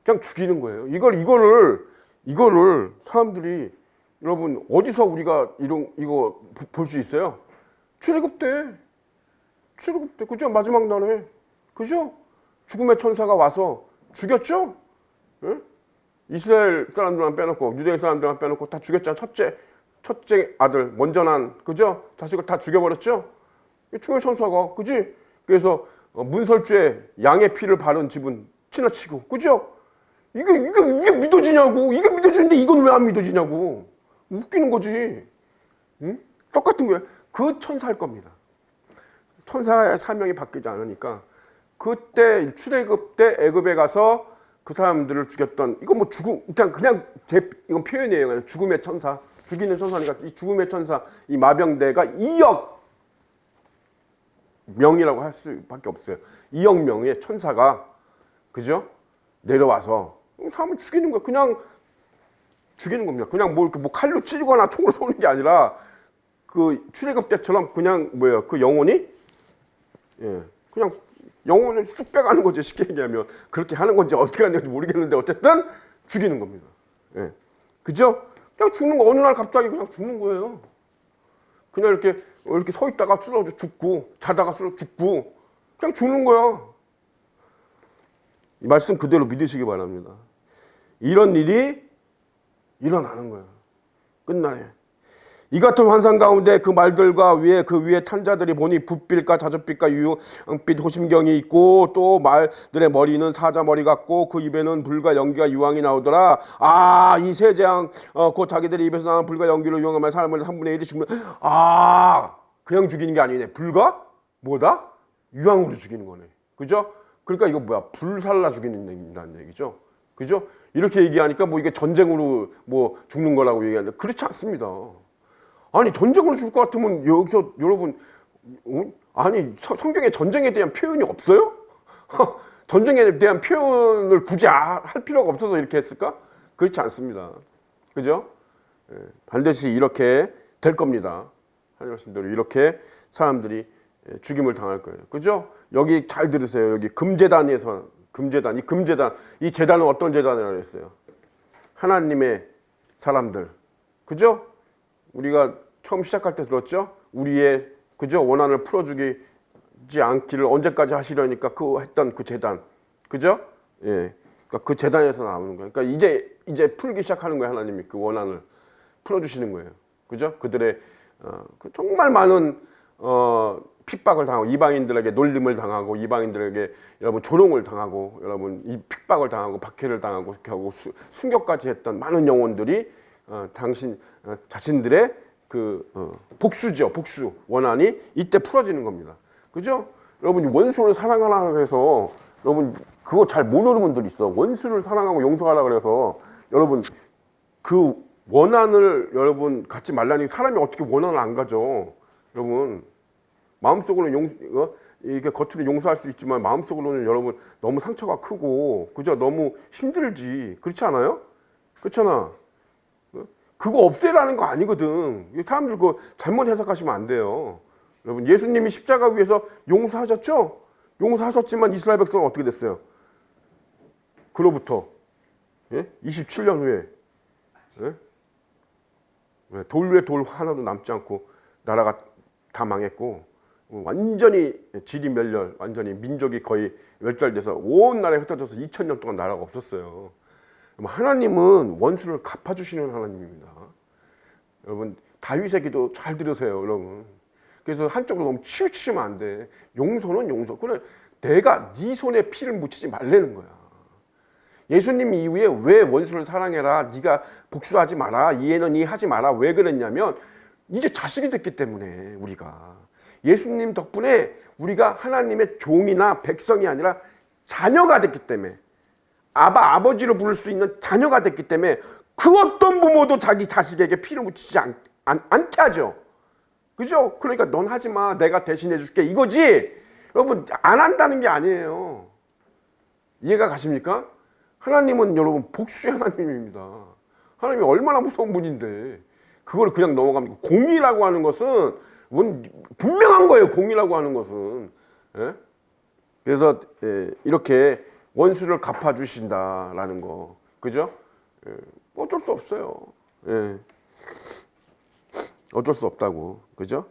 그냥 죽이는 거예요. 이거를 사람들이 여러분 어디서 우리가 이거 볼 수 있어요? 출애굽 때, 그죠? 마지막 날에, 그죠? 죽음의 천사가 와서 죽였죠? 예? 이스라엘 사람들만 빼놓고 유대 사람들만 빼놓고 다 죽였잖아. 첫째 아들 먼저 난 그죠? 자식을 다 죽여버렸죠. 죽음의 천사가 그지? 그래서 문설주에 양의 피를 바른 집은 지나치고 그죠? 이게 믿어지냐고. 이게 믿어지는데 이건 왜 안 믿어지냐고. 웃기는 거지. 응? 똑같은 거예요. 그 천사일 겁니다. 천사의 사명이 바뀌지 않으니까 그때 출애굽 때 애굽에 가서 그 사람들을 죽였던 이건 뭐 그냥 이건 표현이에요. 그냥 죽음의 천사, 죽이는 천사니까 이 죽음의 천사 이 마병대가 2억 명이라고 할 수밖에 없어요. 2억 명의 천사가 그죠? 내려와서 사람을 죽이는 거야. 그냥 죽이는 겁니다. 그냥 뭐 칼로 찌르거나 총으로 쏘는 게 아니라 그 출애굽 때처럼 그냥 그 영혼이 그냥 영혼을 쑥 빼가는 거죠. 쉽게 얘기하면 그렇게 하는 건지 어떻게 하는지 모르겠는데 어쨌든 죽이는 겁니다. 예. 그죠? 그냥 죽는 거. 어느 날 갑자기 그냥 죽는 거예요. 그냥 이렇게 서 있다가 쓰러져 죽고 자다가 쓰러져 죽고 그냥 죽는 거야. 이 말씀 그대로 믿으시기 바랍니다. 이런 일이 일어나는 거예요. 끝나네. 이 같은 환상 가운데 그 말들과 그 위에 탄 자들이 보니 붓빛과 자줏빛과 유황빛 호심경이 있고 또 말들의 머리는 사자머리 같고 그 입에는 불과 연기가 유황이 나오더라. 이 세 재앙 곧 자기들의 입에서 나는 불과 연기로 유황을 사람을 3분의 1이 죽으면 그냥 죽이는 게 아니네. 불과 뭐다? 유황으로 죽이는 거네. 그죠? 그러니까 이거 뭐야? 불살라 죽이는 얘기죠. 그죠? 이렇게 얘기하니까 뭐 이게 전쟁으로 뭐 죽는 거라고 얘기하는데 그렇지 않습니다. 아니 전쟁으로 죽을 것 같으면 여기서 여러분 아니 성경에 전쟁에 대한 표현이 없어요? 전쟁에 대한 표현을 굳이 할 필요가 없어서 이렇게 했을까? 그렇지 않습니다. 그죠? 반드시 이렇게 될 겁니다. 하나님 말씀대로 이렇게 사람들이 죽임을 당할 거예요. 그죠? 여기 잘 들으세요. 여기 금제단에서 이 제단은 어떤 제단이라고 했어요? 하나님의 사람들. 그죠? 우리가 처음 시작할 때 들었죠? 우리의 그죠? 원한을 풀어주지 않기를 언제까지 하시려니까 했던 그 제단. 그죠? 예. 그러니까 그 제단에서 나오는 거예요. 그러니까 이제 풀기 시작하는 거예요. 하나님이 그 원한을 풀어주시는 거예요. 그죠? 그들의 정말 많은 핍박을 당하고 이방인들에게 놀림을 당하고 이방인들에게 여러분 조롱을 당하고 여러분 이 핍박을 당하고 박해를 당하고 그렇게 하고 순교까지 했던 많은 영혼들이 자신들의 복수죠. 복수 원한이 이때 풀어지는 겁니다. 그죠? 여러분 원수를 사랑하라 그래서 여러분 그거 잘 모르는 분들 있어. 원수를 사랑하고 용서하라 그래서 여러분 그 원한을 여러분 갖지 말라니 사람이 어떻게 원한을 안 가져? 여러분 마음속으로는 이게 겉으로 용서할 수 있지만 마음속으로는 여러분 너무 상처가 크고 그죠? 너무 힘들지. 그렇지 않아요? 그렇잖아. 그거 없애라는 거 아니거든. 사람들 그거 잘못 해석하시면 안 돼요. 여러분 예수님이 십자가 위에서 용서하셨죠? 용서하셨지만 이스라엘 백성은 어떻게 됐어요? 그로부터 27년 후에 돌 위에 돌 하나도 남지 않고 나라가 다 망했고 완전히 지리 멸렬, 완전히 민족이 거의 멸절돼서 온 나라에 흩어져서 2000년 동안 나라가 없었어요. 하나님은 원수를 갚아주시는 하나님입니다. 여러분 다윗의 기도 잘 들으세요, 여러분. 그래서 한쪽으로 너무 치우치시면 안 돼. 용서는 용서. 그래, 내가 네 손에 피를 묻히지 말라는 거야. 예수님 이후에 왜 원수를 사랑해라, 네가 복수하지 마라, 이해는 이해하지 마라 왜 그랬냐면 이제 자식이 됐기 때문에 우리가 예수님 덕분에 우리가 하나님의 종이나 백성이 아니라 자녀가 됐기 때문에 아버지로 부를 수 있는 자녀가 됐기 때문에 그 어떤 부모도 자기 자식에게 피를 묻히지 않게 하죠. 그죠? 그러니까 넌 하지 마. 내가 대신해 줄게. 이거지. 여러분 안 한다는 게 아니에요. 이해가 가십니까? 하나님은 여러분 복수의 하나님입니다. 하나님이 얼마나 무서운 분인데 그걸 그냥 넘어갑니까? 공의라고 하는 것은 분명한 거예요. 공의라고 하는 것은. 예? 그래서 이렇게 원수를 갚아주신다라는 거. 그죠? 어쩔 수 없어요. 예. 어쩔 수 없다고. 그죠?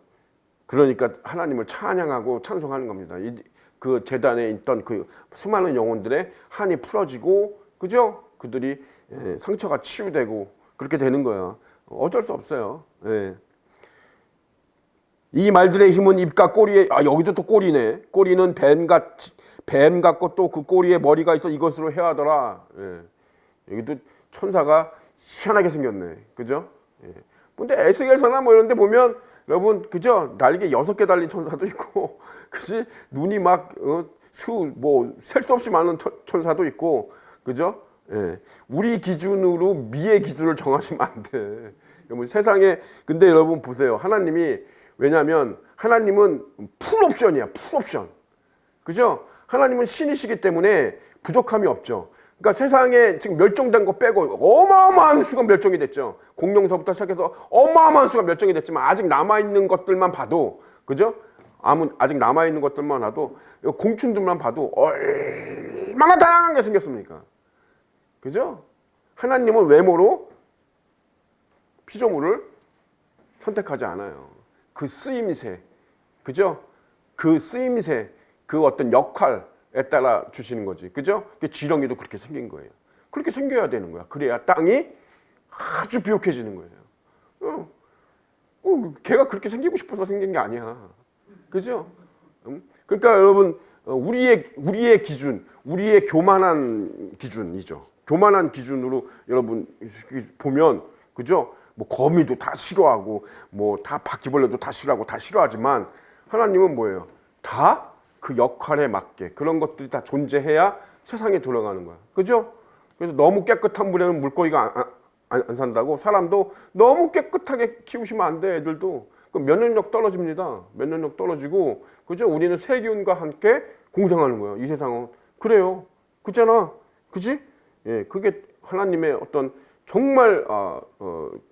그러니까 하나님을 찬양하고 찬송하는 겁니다. 그 제단에 있던 그 수많은 영혼들의 한이 풀어지고, 그죠? 그들이 상처가 치유되고 그렇게 되는 거예요. 어쩔 수 없어요. 예. 이 말들의 힘은 입과 꼬리에, 여기도 또 꼬리네. 꼬리는 뱀 같고 또 그 꼬리에 머리가 있어 이것으로 해하더라. 예. 여기도 천사가 희한하게 생겼네. 그죠? 예. 근데 에스겔서나 뭐 이런 데 보면 여러분, 그죠? 날개 6개 달린 천사도 있고, 그지? 눈이 막, 셀 수 없이 많은 천사도 있고, 그죠? 예. 우리 기준으로 미의 기준을 정하시면 안 돼. 여러분, 세상에, 근데 여러분 보세요. 하나님이, 왜냐면, 하나님은 풀옵션이야, 풀옵션. 그죠? 하나님은 신이시기 때문에 부족함이 없죠. 그러니까 세상에 지금 멸종된 거 빼고 어마어마한 수가 멸종이 됐죠. 공룡서부터 시작해서 어마어마한 수가 멸종이 됐지만 아직 남아있는 것들만 봐도, 그죠? 아직 남아있는 것들만 봐도, 공충들만 봐도 얼마나 다양한 게 생겼습니까? 그죠? 하나님은 외모로 피조물을 선택하지 않아요. 그 쓰임새, 그죠? 그 쓰임새, 그 어떤 역할에 따라 주시는 거지. 그죠? 지렁이도 그렇게 생긴 거예요. 그렇게 생겨야 되는 거야. 그래야 땅이 아주 비옥해지는 거예요. 걔가 그렇게 생기고 싶어서 생긴 게 아니야. 그죠? 그러니까 여러분, 우리의 기준, 우리의 교만한 기준이죠. 교만한 기준으로 여러분 보면, 그죠? 뭐 거미도 다 싫어하고, 뭐 다 바퀴벌레도 다 싫어하고, 다 싫어하지만 하나님은 뭐예요? 다 그 역할에 맞게 그런 것들이 다 존재해야 세상이 돌아가는 거야. 그죠? 그래서 너무 깨끗한 물에는 물고기가 안 산다고. 사람도 너무 깨끗하게 키우시면 안 돼. 애들도. 그럼 면역력 떨어집니다. 면역력 떨어지고, 그죠? 우리는 세균과 함께 공생하는 거예요. 이 세상은. 그래요. 그잖아. 그지? 예, 그게 하나님의 어떤 정말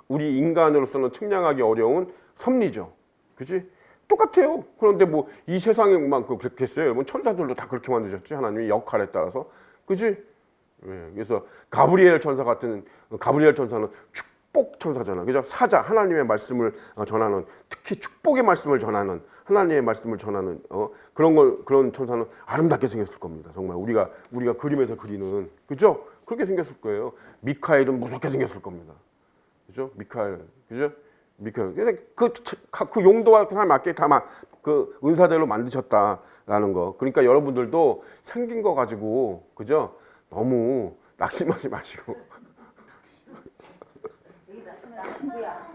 우리 인간으로서는 측량하기 어려운 섭리죠. 그지? 똑같아요. 그런데 뭐 이 세상에만 그렇겠어요. 여러분, 천사들도 다 그렇게 만드셨지. 하나님의 역할에 따라서. 그지? 예, 그래서 가브리엘 천사는 축복 천사잖아. 그죠? 사자, 하나님의 말씀을 전하는, 특히 축복의 말씀을 전하는, 하나님의 말씀을 전하는 그런 천사는 아름답게 생겼을 겁니다. 정말 우리가 그림에서 그리는, 그죠? 그렇게 생겼을 거예요. 미카엘은 무섭게 생겼을 겁니다. 그죠? 미카엘, 그죠? 그래서 그 용도와 맞게 다 그 은사대로 만드셨다라는 거. 그러니까 여러분들도 생긴 거 가지고, 그죠? 너무 낙심하지 마시고. 여기 나시면 누구야?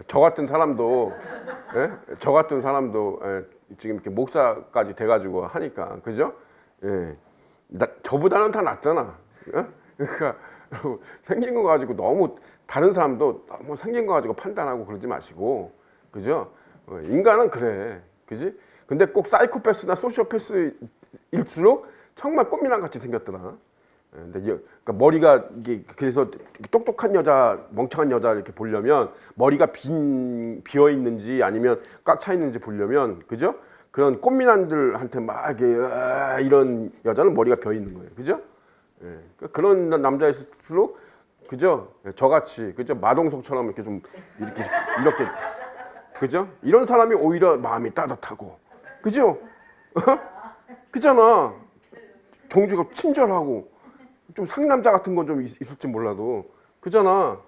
저 같은 사람도, 지금 이렇게 목사까지 돼가지고 하니까, 그죠? 예. 저보다는 다 낫잖아. 그러니까 생긴 거 가지고 너무 다른 사람도 너무 생긴 거 가지고 판단하고 그러지 마시고, 그죠? 인간은 그래, 그지? 근데 꼭 사이코패스나 소시오패스일수록 정말 꽃미남 같이 생겼더라. 근데 그러니까 머리가 이게 그래서 똑똑한 여자, 멍청한 여자 이렇게 보려면 머리가 비어 있는지 아니면 꽉 차 있는지 보려면, 그죠? 그런 꽃미남들한테 막 이렇게 이런 여자는 머리가 비어 있는 거예요, 그죠? 예, 그런 남자일수록, 그죠? 저같이, 그죠? 마동석처럼 이렇게 좀 이렇게 그죠? 이런 사람이 오히려 마음이 따뜻하고, 그죠? 그잖아. 종주가 친절하고 좀 상남자 같은 건 좀 있을지 몰라도, 그잖아.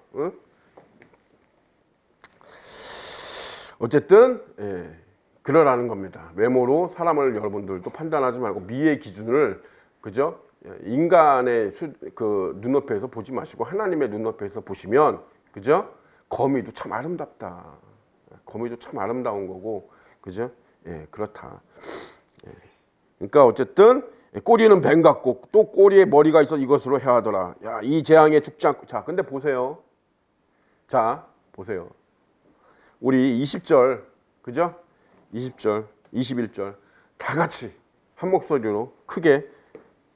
어쨌든 그러라는 겁니다. 외모로 사람을 여러분들도 판단하지 말고 미의 기준을, 그죠? 인간의 그 눈높이에서 보지 마시고 하나님의 눈높이에서 보시면, 그죠? 거미도 참 아름답다. 거미도 참 아름다운 거고, 그죠? 예, 그렇다. 예. 그러니까 어쨌든 꼬리는 뱀 같고 또 꼬리에 머리가 있어 이것으로 해하더라. 야, 이 재앙에 죽지 않고. 자, 근데 보세요. 자, 보세요. 우리 20절, 그죠? 20절, 21절 다 같이 한 목소리로 크게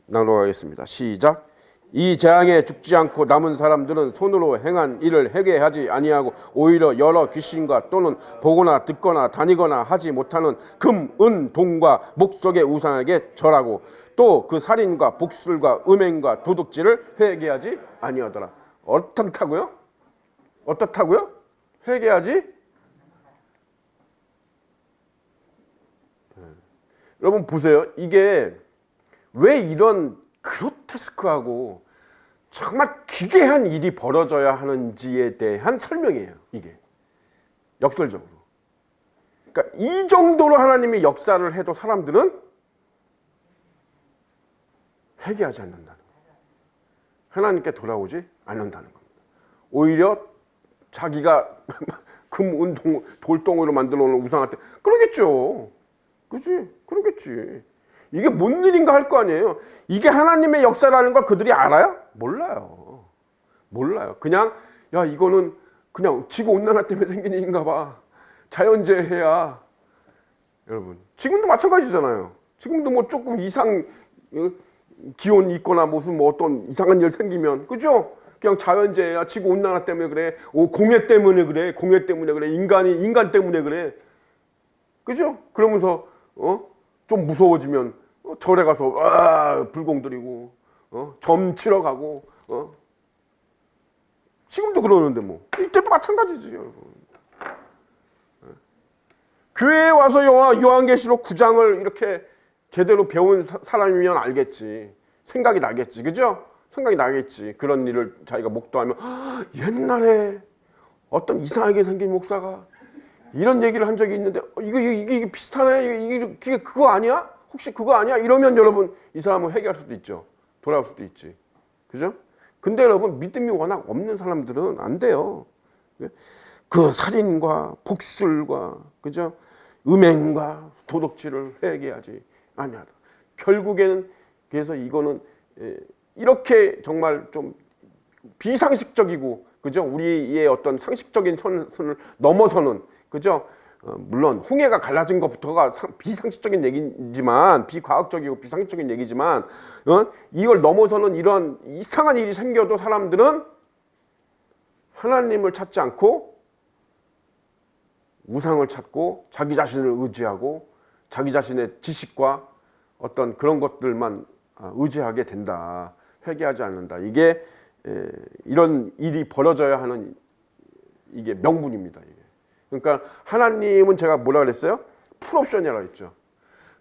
나눠가겠습니다. 시작. 이 재앙에 죽지 않고 남은 사람들은 손으로 행한 일을 회개하지 아니하고 오히려 여러 귀신과 또는 보거나 듣거나 다니거나 하지 못하는 금, 은, 동과 목석의 우상에게 절하고 또 그 살인과 복술과 음행과 도둑질을 회개하지 아니하더라. 어떻다고요? 어떻다고요? 회개하지? 여러분 보세요. 이게 왜 이런 그로테스크하고 정말 기괴한 일이 벌어져야 하는지에 대한 설명이에요. 이게 역설적으로. 그러니까 이 정도로 하나님이 역사를 해도 사람들은 회개하지 않는다는 거예요. 하나님께 돌아오지 않는다는 겁니다. 오히려 자기가 금, 은, 돌덩이로 만들어 놓은 우상한테 그러겠죠. 그렇지? 그러겠지. 이게 뭔 일인가 할 거 아니에요. 이게 하나님의 역사라는 걸 그들이 알아요? 몰라요. 몰라요. 그냥 야 이거는 그냥 지구온난화 때문에 생긴 일인가 봐. 자연재해야. 여러분 지금도 마찬가지잖아요. 지금도 뭐 조금 이상 기온이 있거나 무슨 뭐 어떤 이상한 일 생기면 그죠? 그냥 자연재해야. 지구온난화 때문에 그래. 공해 때문에 그래. 공해 때문에 그래. 인간 때문에 그래. 그죠? 그러면서 좀 무서워지면 절에 가서 불공 드리고 점 치러 가고 지금도 그러는데 뭐 이때도 마찬가지지 여러분. 교회에 와서 요한계시록 9장을 이렇게 제대로 배운 사람이면 알겠지. 생각이 나겠지. 그죠? 생각이 나겠지. 그런 일을 자기가 목도하면 옛날에 어떤 이상하게 생긴 목사가 이런 얘기를 한 적이 있는데 이게 비슷하네. 이게 그거 아니야? 혹시 그거 아니야? 이러면 여러분 이 사람은 회개할 수도 있죠. 돌아올 수도 있지. 그죠? 근데 여러분 믿음이 워낙 없는 사람들은 안 돼요. 그 살인과 복술과 그죠? 음행과 도둑질을 회개하지 아니하다. 결국에는 그래서 이거는 이렇게 정말 좀 비상식적이고 그죠? 우리의 어떤 상식적인 선을 넘어서는 그죠? 물론 홍해가 갈라진 것부터가 비상식적인 얘기지만 비과학적이고 비상식적인 얘기지만 이걸 넘어서는 이런 이상한 일이 생겨도 사람들은 하나님을 찾지 않고 우상을 찾고 자기 자신을 의지하고 자기 자신의 지식과 어떤 그런 것들만 의지하게 된다. 회개하지 않는다. 이게 이런 일이 벌어져야 하는 이게 명분입니다. 이게. 그러니까 하나님은 제가 뭐라 그랬어요? 풀옵션이라고 했죠.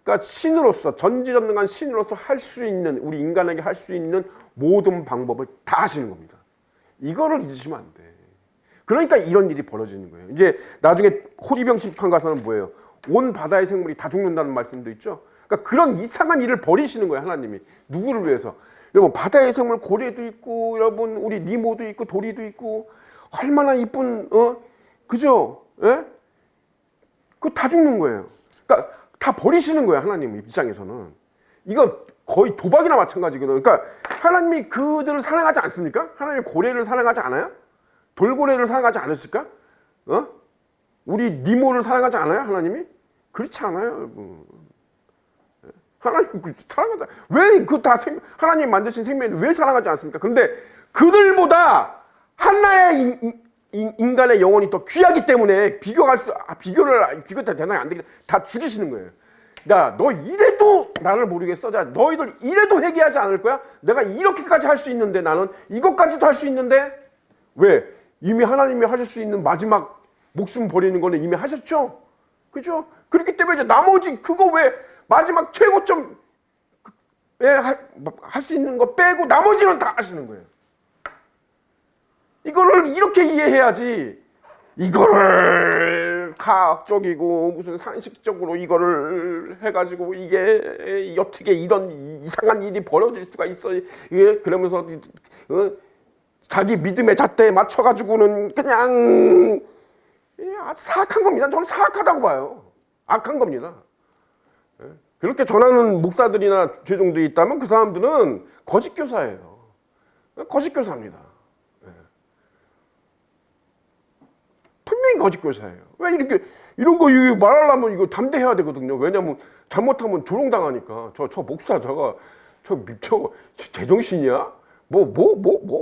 그러니까 신으로서 전지전능한 신으로서 할 수 있는 우리 인간에게 할 수 있는 모든 방법을 다 하시는 겁니다. 이거를 잊으시면 안 돼. 그러니까 이런 일이 벌어지는 거예요. 이제 나중에 호리병 심판 가서는 뭐예요? 온 바다의 생물이 다 죽는다는 말씀도 있죠. 그러니까 그런 이상한 일을 벌이시는 거예요. 하나님이. 누구를 위해서? 여러분 바다의 생물 고래도 있고 여러분 우리 니모도 있고 도리도 있고 얼마나 이쁜 그죠? 예? 그거 다 죽는 거예요. 그러니까 다 버리시는 거예요. 하나님 입장에서는. 이건 거의 도박이나 마찬가지거든요. 그러니까 하나님이 그들을 사랑하지 않습니까? 하나님이 고래를 사랑하지 않아요? 돌고래를 사랑하지 않으실까? 우리 니모를 사랑하지 않아요? 하나님이? 그렇지 않아요, 여러분. 하나님 사랑하지 왜 그 다 하나님 만드신 생명을 왜 사랑하지 않습니까? 그런데 그들보다 하나의 인간의 영혼이 더 귀하기 때문에 비교가 대단히 안 되기 다 죽이시는 거예요. 야, 너 이래도 나를 모르겠어. 자, 너희들 이래도 회개하지 않을 거야? 내가 이렇게까지 할 수 있는데 나는 이것까지도 할 수 있는데 왜? 이미 하나님이 하실 수 있는 마지막 목숨 버리는 거는 이미 하셨죠? 그죠? 그렇기 때문에 이제 나머지 그거 왜 마지막 최고점 할 수 있는 거 빼고 나머지는 다 하시는 거예요. 이거를 이렇게 이해해야지 이거를 과학적이고 무슨 상식적으로 이거를 해가지고 이게 어떻게 이런 이상한 일이 벌어질 수가 있어. 예? 그러면서 자기 믿음의 잣대에 맞춰가지고는 그냥 아주 사악한 겁니다. 저는 사악하다고 봐요. 악한 겁니다. 예? 그렇게 전하는 목사들이나 죄종들이 있다면 그 사람들은 거짓교사예요. 거짓교사입니다. 분명히 거짓교사예요. 왜 이렇게 이런 거 말하려면 이거 담대해야 되거든요. 왜냐면 잘못하면 조롱당하니까. 저 목사 저 제정신이야? 뭐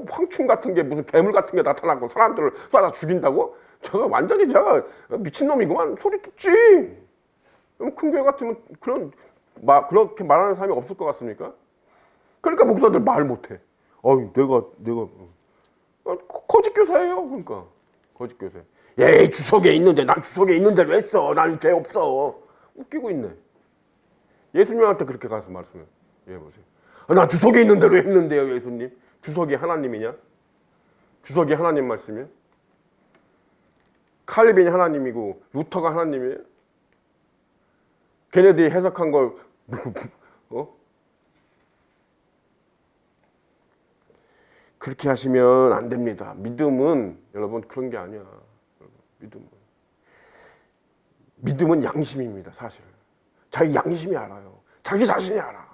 황충 같은 게 무슨 괴물 같은 게 나타나고 사람들을 쏴다 죽인다고? 저가 완전히 제가 미친놈이구만. 소리 듣지. 큰 교회 같으면 그렇게 말하는 사람이 없을 것 같습니까? 그러니까 목사들 말 못해. 내가 거짓교사예요. 그러니까 거짓교사. 예, 주석에 있는데 난 주석에 있는 대로 했어. 난 죄 없어. 웃기고 있네. 예수님한테 그렇게 가서 말씀해. 예, 보세요. 나 주석에 있는 대로 했는데요, 예수님. 주석이 하나님이냐? 주석이 하나님 말씀이에요? 칼빈이 하나님이고 루터가 하나님이에요? 걔네들이 해석한 걸 그렇게 하시면 안 됩니다. 믿음은 여러분 그런 게 아니야. 믿음은 양심입니다. 사실 자기 양심이 알아요. 자기 자신이 알아.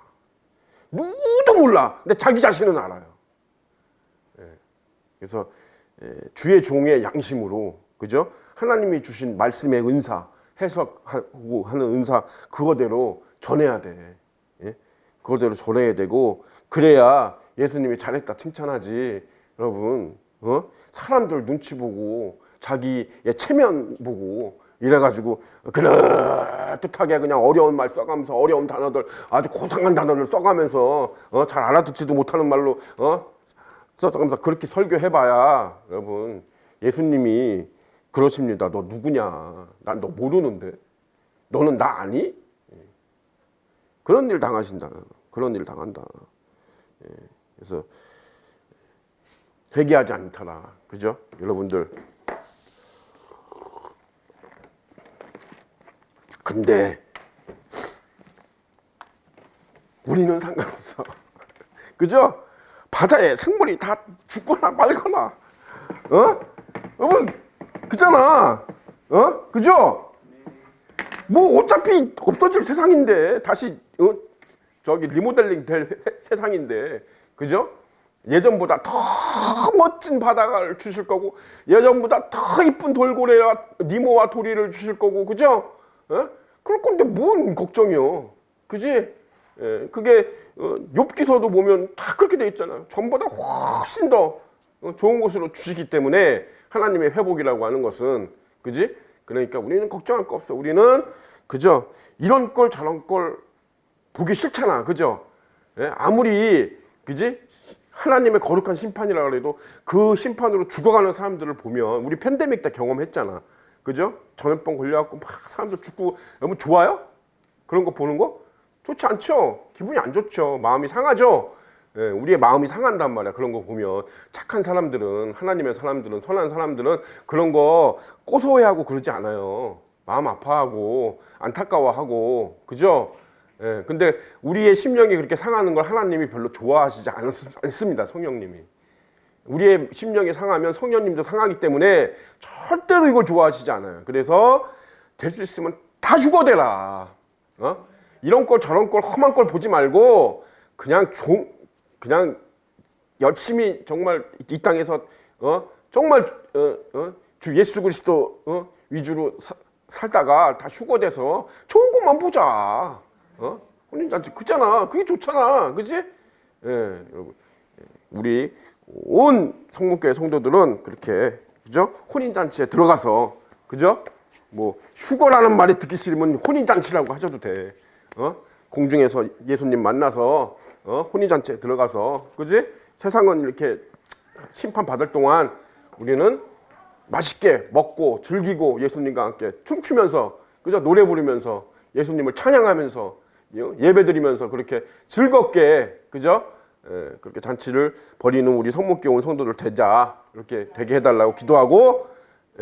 누구도 몰라. 근데 자기 자신은 알아요. 그래서 주의 종의 양심으로, 그죠? 하나님이 주신 말씀의 은사, 해석하고 하는 은사 그거대로 전해야 돼. 그거대로 전해야 되고, 그래야 예수님이 잘했다 칭찬하지. 여러분, 사람들 눈치 보고 자기의 체면 보고 이래가지고 그럴듯하게 그냥 어려운 말 써가면서 어려운 단어들, 아주 고상한 단어를 써가면서 잘 알아듣지도 못하는 말로 써가면서 그렇게 설교해봐야, 여러분, 예수님이 그러십니다. 너 누구냐? 난 너 모르는데. 너는 나 아니? 그런 일 당하신다. 그런 일 당한다. 그래서 회개하지 않더라. 그죠? 여러분들. 근데 우리는 상관없어. 그죠? 바다에 생물이 다 죽거나 말거나, 여러분, 그잖아. 그죠? 뭐 어차피 없어질 세상인데, 다시 저기 리모델링 될 세상인데, 그죠? 예전보다 더 멋진 바다를 주실 거고, 예전보다 더 이쁜 돌고래와 니모와 도리를 주실 거고, 그죠? 그럴 건데 뭔 걱정이요? 그지? 그게 욥기서도 보면 다 그렇게 돼 있잖아요. 전보다 훨씬 더 좋은 곳으로 주시기 때문에 하나님의 회복이라고 하는 것은, 그지? 그러니까 우리는 걱정할 거 없어. 우리는 그죠? 이런 걸 저런 걸 보기 싫잖아. 그죠? 아무리, 그지? 하나님의 거룩한 심판이라 그래도 그 심판으로 죽어가는 사람들을 보면, 우리 팬데믹 때 경험했잖아. 그죠? 전염병 걸려갖고 막 사람들 죽고, 너무 좋아요? 그런 거 보는 거? 좋지 않죠? 기분이 안 좋죠. 마음이 상하죠? 우리의 마음이 상한단 말이야. 그런 거 보면. 착한 사람들은, 하나님의 사람들은, 선한 사람들은 그런 거 고소해하고 그러지 않아요. 마음 아파하고 안타까워하고, 그죠? 근데 우리의 심령이 그렇게 상하는 걸 하나님이 별로 좋아하시지 않습니다. 성령님이. 우리의 심령이 상하면 성령님도 상하기 때문에 절대로 이걸 좋아하시지 않아요. 그래서 될 수 있으면 다 죽어대라. 이런 걸 저런 걸 험한 걸 보지 말고 그냥 열심히 정말 이 땅에서 정말 주 예수 그리스도 위주로 살다가 다 휴거돼서 좋은 것만 보자. 혼인잔치 그잖아. 그게 좋잖아. 그지? 여러분, 우리 온 성문교회 성도들은 그렇게, 그죠? 혼인잔치에 들어가서, 그죠? 뭐 휴거라는 말이 듣기 싫으면 혼인잔치라고 하셔도 돼. 공중에서 예수님 만나서 혼인잔치에 들어가서, 그지? 세상은 이렇게 심판받을 동안 우리는 맛있게 먹고 즐기고 예수님과 함께 춤추면서, 그죠? 노래 부르면서 예수님을 찬양하면서 예배드리면서 그렇게 즐겁게, 그죠? 그렇게 잔치를 벌이는 우리 성문교회 온 성도들 되자. 이렇게 되게 해달라고 기도하고,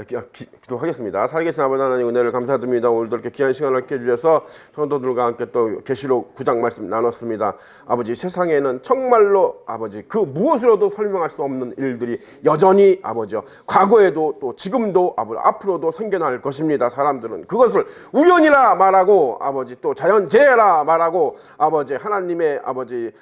기도하겠습니다. 살아계신 아버지 하나님 은혜를 감사드립니다. 오늘도 이렇게 귀한 시간을 함께 해주셔서 성도들과 함께 또 계시록 9장 말씀 나눴습니다. 아버지 세상에는 정말로 아버지 그 무엇으로도 설명할 수 없는 일들이 여전히 아버지 과거에도 또 지금도 아버지 앞으로도 생겨날 것입니다. 사람들은 그것을 우연이라 말하고 아버지 또 자연재해라 말하고 아버지 하나님의 아버지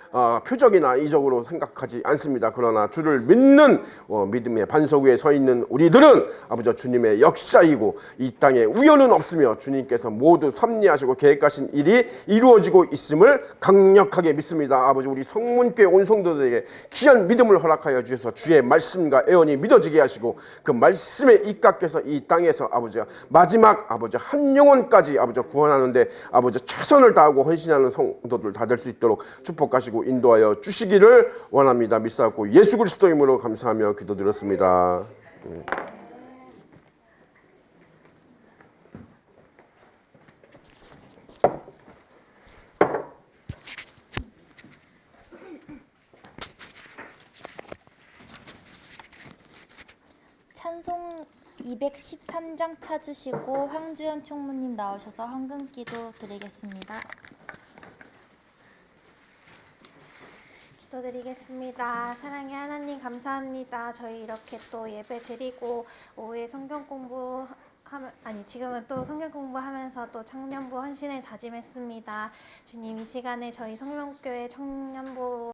표적이나 이적으로 생각하지 않습니다. 그러나 주를 믿는 믿음의 반석 위에 서 있는 우리들은 아버지 주님의 역사이고 이 땅에 우연은 없으며 주님께서 모두 섭리하시고 계획하신 일이 이루어지고 있음을 강력하게 믿습니다. 아버지 우리 성문교회 온 성도들에게 귀한 믿음을 허락하여 주셔서 주의 말씀과 애언이 믿어지게 하시고 그 말씀에 입각해서 이 땅에서 아버지 마지막 아버지 한 영혼까지 아버지 구원하는데 아버지 최선을 다하고 헌신하는 성도들 다 될 수 있도록 축복하시고 인도하여 주시기를 원합니다. 믿사옵고 예수 그리스도 이름으로 감사하며 기도드렸습니다. 찬송 213장 찾으시고 황주연 총무님 나오셔서 헌금기도 드리겠습니다. 기도드리겠습니다. 사랑의 하나님 감사합니다. 저희 이렇게 또 예배 드리고 오후에 성경 공부 지금은 또 성경 공부하면서 또 청년부 헌신을 다짐했습니다. 주님 이 시간에 저희 성명교회 청년부